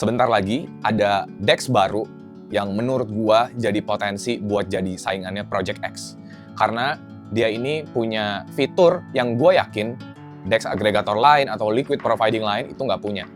Sebentar lagi ada DEX baru yang menurut gua jadi potensi buat jadi saingannya Project X. Karena dia ini punya fitur yang gua yakin DEX agregator lain atau liquid providing lain itu nggak punya.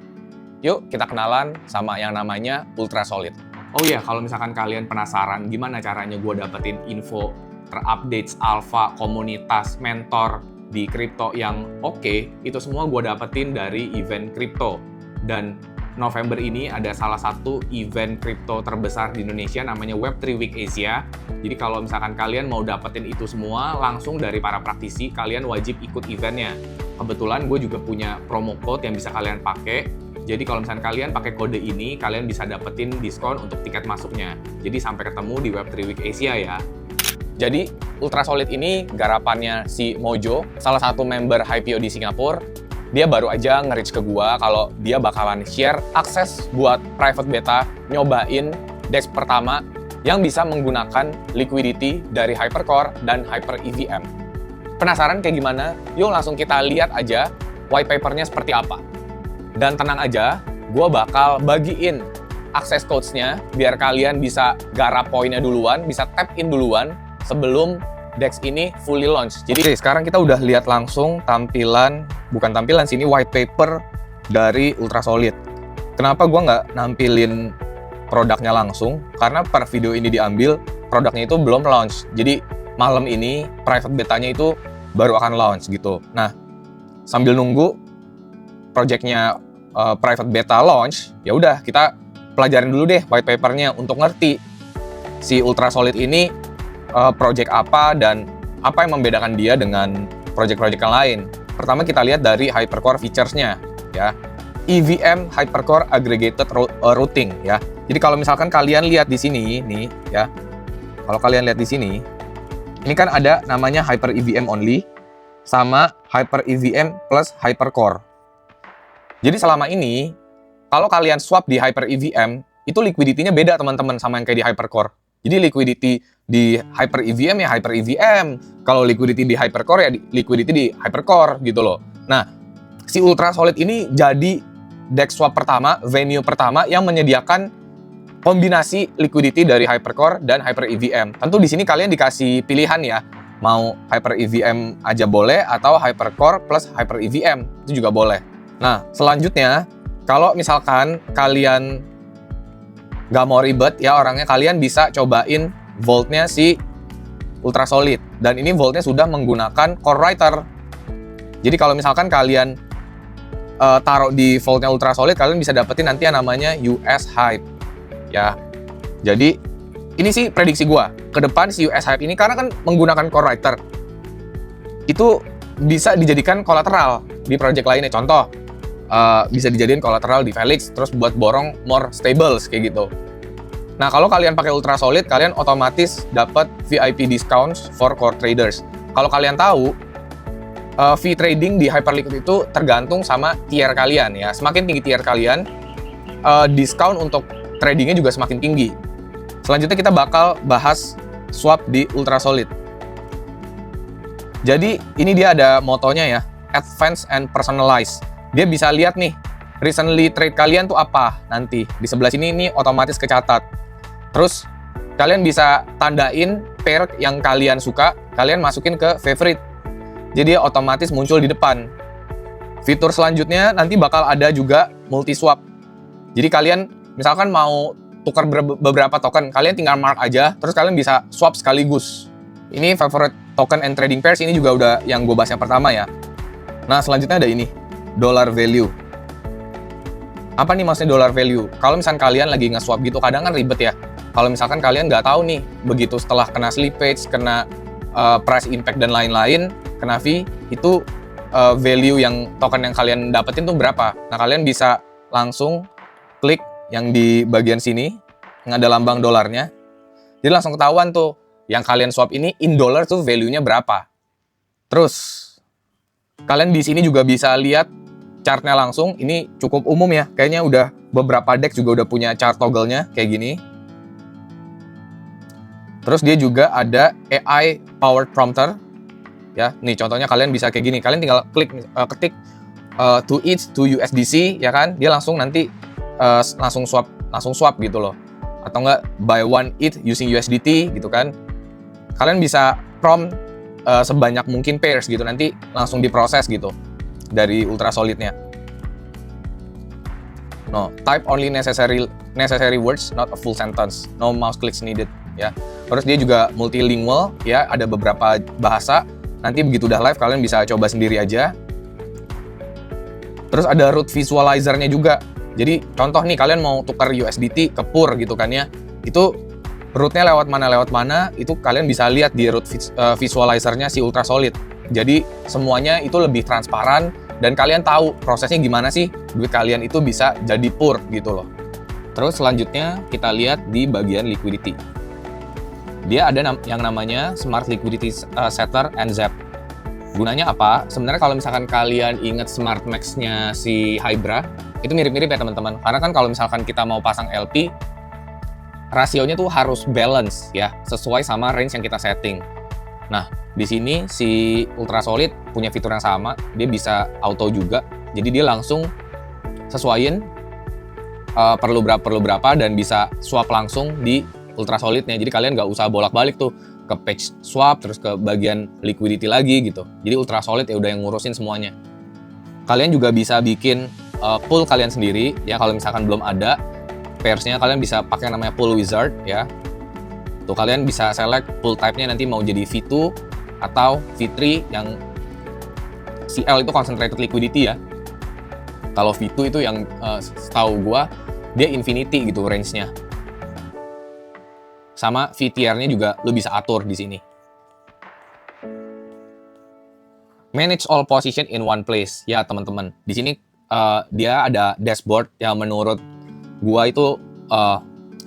Yuk kita kenalan sama yang namanya Ultrasolid. Oh iya, kalau misalkan kalian penasaran gimana caranya gua dapetin info terupdate alpha, komunitas, mentor di kripto yang oke, itu semua gua dapetin dari event kripto. Dan November ini ada salah satu event kripto terbesar di Indonesia namanya Web3 Week Asia. Jadi kalau misalkan kalian mau dapetin itu semua langsung dari para praktisi, kalian wajib ikut eventnya. Kebetulan gue juga punya promo code yang bisa kalian pakai. Jadi kalau misalkan kalian pakai kode ini, kalian bisa dapetin diskon untuk tiket masuknya. Jadi sampai ketemu di Web3 Week Asia ya. Jadi Ultrasolid ini garapannya si Mojo, salah satu member IPO di Singapura. Dia baru aja nge-reach ke gua kalau dia bakalan share akses buat private beta nyobain DEX pertama yang bisa menggunakan liquidity dari Hypercore dan Hyper EVM. Penasaran kayak gimana? Yuk langsung kita lihat aja white papernya seperti apa. Dan tenang aja, gua bakal bagiin akses codes-nya biar kalian bisa garap poinnya duluan, bisa tap in duluan sebelum DEX ini fully launch. Jadi sekarang kita udah lihat langsung bukan tampilan sini white paper dari Ultrasolid. Kenapa gua nggak nampilin produknya langsung? Karena per video ini diambil, produknya itu belum launch. Jadi malam ini private betanya itu baru akan launch gitu. Nah, sambil nunggu projectnya private beta launch, ya udah kita pelajarin dulu deh white papernya untuk ngerti si Ultrasolid ini project apa dan apa yang membedakan dia dengan project-project yang lain. Pertama kita lihat dari Hypercore features-nya ya. EVM Hypercore Aggregated Routing ya. Jadi kalau misalkan kalian lihat di sini nih ya. Kalau kalian lihat di sini, ini kan ada namanya Hyper EVM only sama Hyper EVM plus Hypercore. Jadi selama ini kalau kalian swap di Hyper EVM, itu liquidity-nya beda teman-teman sama yang kayak di Hypercore. Jadi liquidity di Hyper EVM ya Hyper EVM. Kalau liquidity di Hypercore ya liquidity di Hypercore gitu loh. Nah, si Ultrasolid ini jadi DEX swap pertama, venue pertama yang menyediakan kombinasi liquidity dari Hypercore dan Hyper EVM. Tentu di sini kalian dikasih pilihan ya. Mau Hyper EVM aja boleh atau Hypercore plus Hyper EVM itu juga boleh. Nah, selanjutnya kalau misalkan kalian nggak mau ribet ya orangnya, kalian bisa cobain vault-nya si Ultrasolid. Dan ini vault-nya sudah menggunakan Core Writer. Jadi kalau misalkan kalian taruh di vault-nya Ultrasolid, kalian bisa dapetin nanti yang namanya US Hype. Ya. Jadi ini sih prediksi gua. Ke depan si US Hype ini karena kan menggunakan Core Writer, itu bisa dijadikan kolateral di project lainnya. Contoh, bisa dijadiin kolateral di Felix, terus buat borong more stables kayak gitu. Nah, kalau kalian pakai Ultrasolid, kalian otomatis dapat VIP discounts for core traders. Kalau kalian tahu, fee trading di Hyperliquid itu tergantung sama tier kalian ya. Semakin tinggi tier kalian, diskon untuk tradingnya juga semakin tinggi. Selanjutnya kita bakal bahas swap di Ultrasolid. Jadi ini dia ada motonya ya, advance and personalize. Dia bisa lihat nih, recently trade kalian tuh apa nanti. Di sebelah sini ini otomatis kecatat. Terus kalian bisa tandain pair yang kalian suka, kalian masukin ke favorite. Jadi otomatis muncul di depan. Fitur selanjutnya nanti bakal ada juga multi swap. Jadi kalian misalkan mau tukar beberapa token, kalian tinggal mark aja, terus kalian bisa swap sekaligus. Ini favorite token and trading pairs, ini juga udah yang gue bahas yang pertama ya. Nah, selanjutnya ada ini, dollar value. Apa nih maksudnya dollar value? Kalau misalkan kalian lagi nge-swap gitu, kadang kan ribet ya. Kalau misalkan kalian nggak tahu nih, begitu setelah kena slippage, kena price impact dan lain-lain, kena fee, itu value yang token yang kalian dapetin tuh berapa. Nah, kalian bisa langsung klik yang di bagian sini, yang ada lambang dolarnya. Jadi langsung ketahuan tuh, yang kalian swap ini in dollar tuh value-nya berapa. Terus, kalian di sini juga bisa lihat chartnya langsung. Ini cukup umum ya, kayaknya udah beberapa DEX juga udah punya chart toggle-nya kayak gini. Terus dia juga ada AI powered prompter. Ya, nih contohnya kalian bisa kayak gini. Kalian tinggal ketik to each to USDC ya kan. Dia langsung nanti langsung swap gitu loh. Atau enggak buy one ETH using USDT gitu kan. Kalian bisa prompt sebanyak mungkin pairs gitu, nanti langsung diproses gitu dari Ultrasolidnya. No, type only necessary words, not a full sentence. No mouse clicks needed ya. Terus dia juga multilingual ya, ada beberapa bahasa. Nanti begitu udah live kalian bisa coba sendiri aja. Terus ada root visualizer-nya juga. Jadi contoh nih, kalian mau tukar USDT ke PUR gitu kan ya. Itu route-nya lewat mana, itu kalian bisa lihat di root visualizer-nya si Ultrasolid. Jadi semuanya itu lebih transparan dan kalian tahu prosesnya gimana sih duit kalian itu bisa jadi PUR gitu loh. Terus selanjutnya kita lihat di bagian liquidity. Dia ada yang namanya Smart Liquidity Setter and Zap. Gunanya apa? Sebenarnya kalau misalkan kalian ingat Smart Max-nya si Hybra, itu mirip-mirip ya teman-teman. Karena kan kalau misalkan kita mau pasang LP, rasionya tuh harus balance ya, sesuai sama range yang kita setting. Nah, di sini si Ultrasolid punya fitur yang sama, dia bisa auto juga. Jadi dia langsung sesuaiin perlu berapa dan bisa swap langsung di Ultrasolidnya. Jadi kalian nggak usah bolak-balik tuh ke page swap terus ke bagian liquidity lagi gitu. Jadi Ultrasolid ya udah yang ngurusin semuanya. Kalian juga bisa bikin pool kalian sendiri ya, kalau misalkan belum ada pairs-nya kalian bisa pakai namanya pool wizard ya. Tuh kalian bisa select pool type-nya nanti mau jadi V2 atau V3 yang CL itu concentrated liquidity ya. Kalau V2 itu yang setahu gua dia infinity gitu range-nya. Sama VTR-nya juga lu bisa atur di sini. Manage all position in one place ya teman-teman. Di sini dia ada dashboard yang menurut gua itu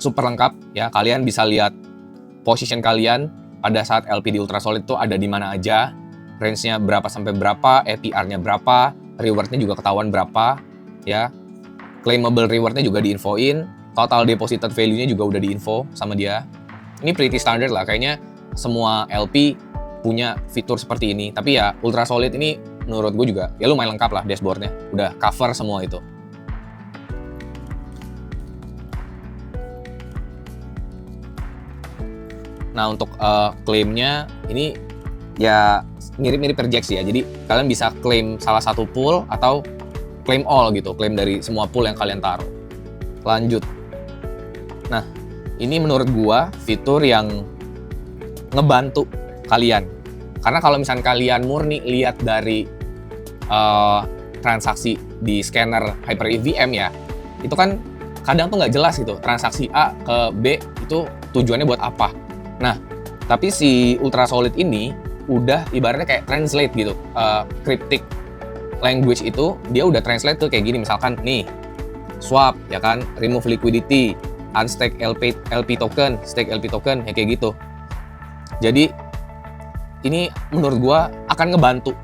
super lengkap ya. Kalian bisa lihat position kalian pada saat LP di Ultrasolid itu ada di mana aja, range-nya berapa sampai berapa, APR-nya berapa, reward-nya juga ketahuan berapa ya. Claimable reward-nya juga diinfoin, total deposited value-nya juga udah diinfo sama dia. Ini pretty standard lah, kayaknya semua LP punya fitur seperti ini. Tapi ya Ultrasolid ini menurut gue juga ya lumayan lengkap lah dashboard-nya, udah cover semua itu. Nah untuk klaimnya ini ya mirip-mirip Perjex ya. Jadi kalian bisa klaim salah satu pool atau klaim all gitu, klaim dari semua pool yang kalian taruh. Lanjut. Nah ini menurut gua fitur yang ngebantu kalian. Karena kalau misalnya kalian murni lihat dari transaksi di scanner Hyper EVM ya, itu kan kadang tuh nggak jelas gitu, transaksi A ke B itu tujuannya buat apa. Nah, tapi si Ultrasolid ini udah ibaratnya kayak translate gitu, cryptic language itu dia udah translate tuh kayak gini, misalkan nih, swap ya kan, remove liquidity, unstake LP token, stake LP token, ya kayak gitu. Jadi ini menurut gua akan ngebantu.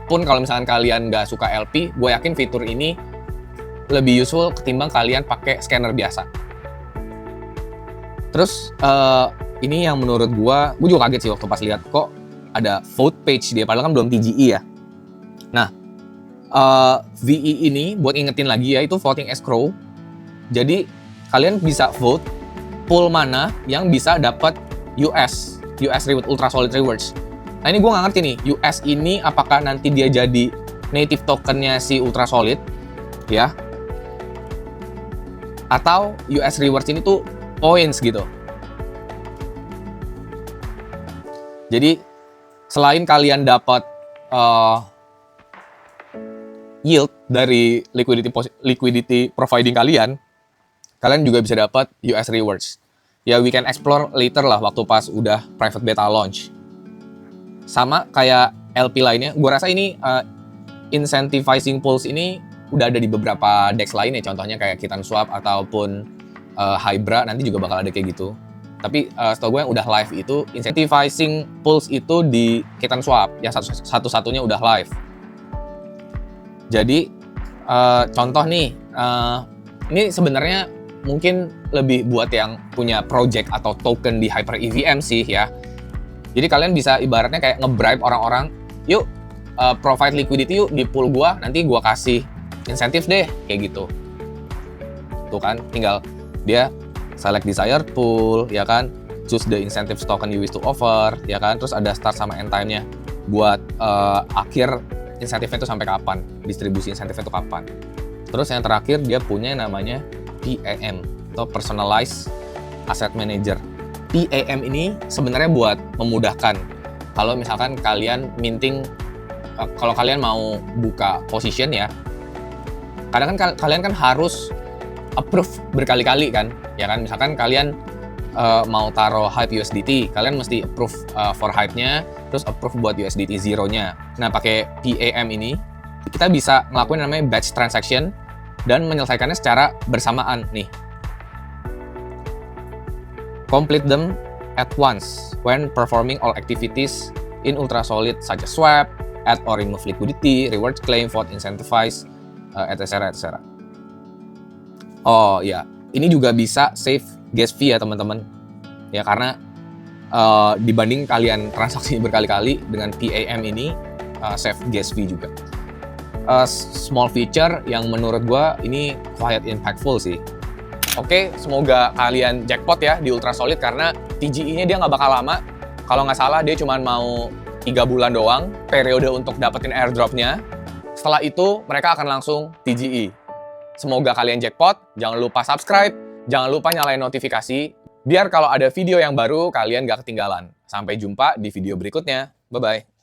Pun kalau misalkan kalian nggak suka LP, gue yakin fitur ini lebih useful ketimbang kalian pakai scanner biasa. Terus ini yang menurut gue juga kaget sih waktu pas lihat kok ada vote page dia, padahal kan belum TGE ya. Nah, VE ini buat ingetin lagi ya, itu voting escrow. Jadi kalian bisa vote pool mana yang bisa dapat US reward, Ultrasolid rewards. Nah ini gue nggak ngerti nih, US ini apakah nanti dia jadi native tokennya si Ultrasolid ya, atau US rewards ini tuh points gitu. Jadi selain kalian dapat yield dari liquidity providing kalian juga bisa dapat US rewards. Ya we can explore later lah waktu pas udah private beta launch. Sama kayak LP lainnya, gue rasa ini incentivizing pools ini udah ada di beberapa DEX lainnya, contohnya kayak KitanSwap ataupun Hybra nanti juga bakal ada kayak gitu. Tapi setahu gue yang udah live itu incentivizing pools itu di KitanSwap yang satu-satunya udah live. Jadi contoh nih, ini sebenarnya mungkin lebih buat yang punya project atau token di Hyper EVM sih ya. Jadi kalian bisa ibaratnya kayak nge-bribe orang-orang, yuk provide liquidity yuk di pool gua, nanti gua kasih insentif deh, kayak gitu. Tuh kan, tinggal dia select desired pool, ya kan, choose the incentive token you wish to offer, ya kan, terus ada start sama end time-nya buat akhir insentifnya itu sampai kapan, distribusi insentifnya itu kapan. Terus yang terakhir dia punya yang namanya PAM atau Personalized Asset Manager. PAM ini sebenarnya buat memudahkan kalau misalkan kalian minting, kalau kalian mau buka position ya, kadang kan kalian kan harus approve berkali-kali kan, ya kan, misalkan kalian mau taruh hype USDT, kalian mesti approve for hype-nya, terus approve buat USDT zero-nya. Nah, pakai PAM ini, kita bisa ngelakuin namanya batch transaction dan menyelesaikannya secara bersamaan nih. Complete them at once when performing all activities in Ultrasolid such as swap, add or remove liquidity, reward claim, vote incentivize, etc. etc. Oh ya, ini juga bisa save gas fee ya teman-teman. Ya karena dibanding kalian transaksi berkali-kali dengan PAM ini save gas fee juga. Small feature yang menurut gua ini quite impactful sih. Oke, semoga kalian jackpot ya di Ultrasolid karena TGE-nya dia nggak bakal lama. Kalau nggak salah dia cuma mau 3 bulan doang periode untuk dapetin airdrop-nya. Setelah itu mereka akan langsung TGE. Semoga kalian jackpot, jangan lupa subscribe, jangan lupa nyalain notifikasi, biar kalau ada video yang baru kalian nggak ketinggalan. Sampai jumpa di video berikutnya. Bye-bye.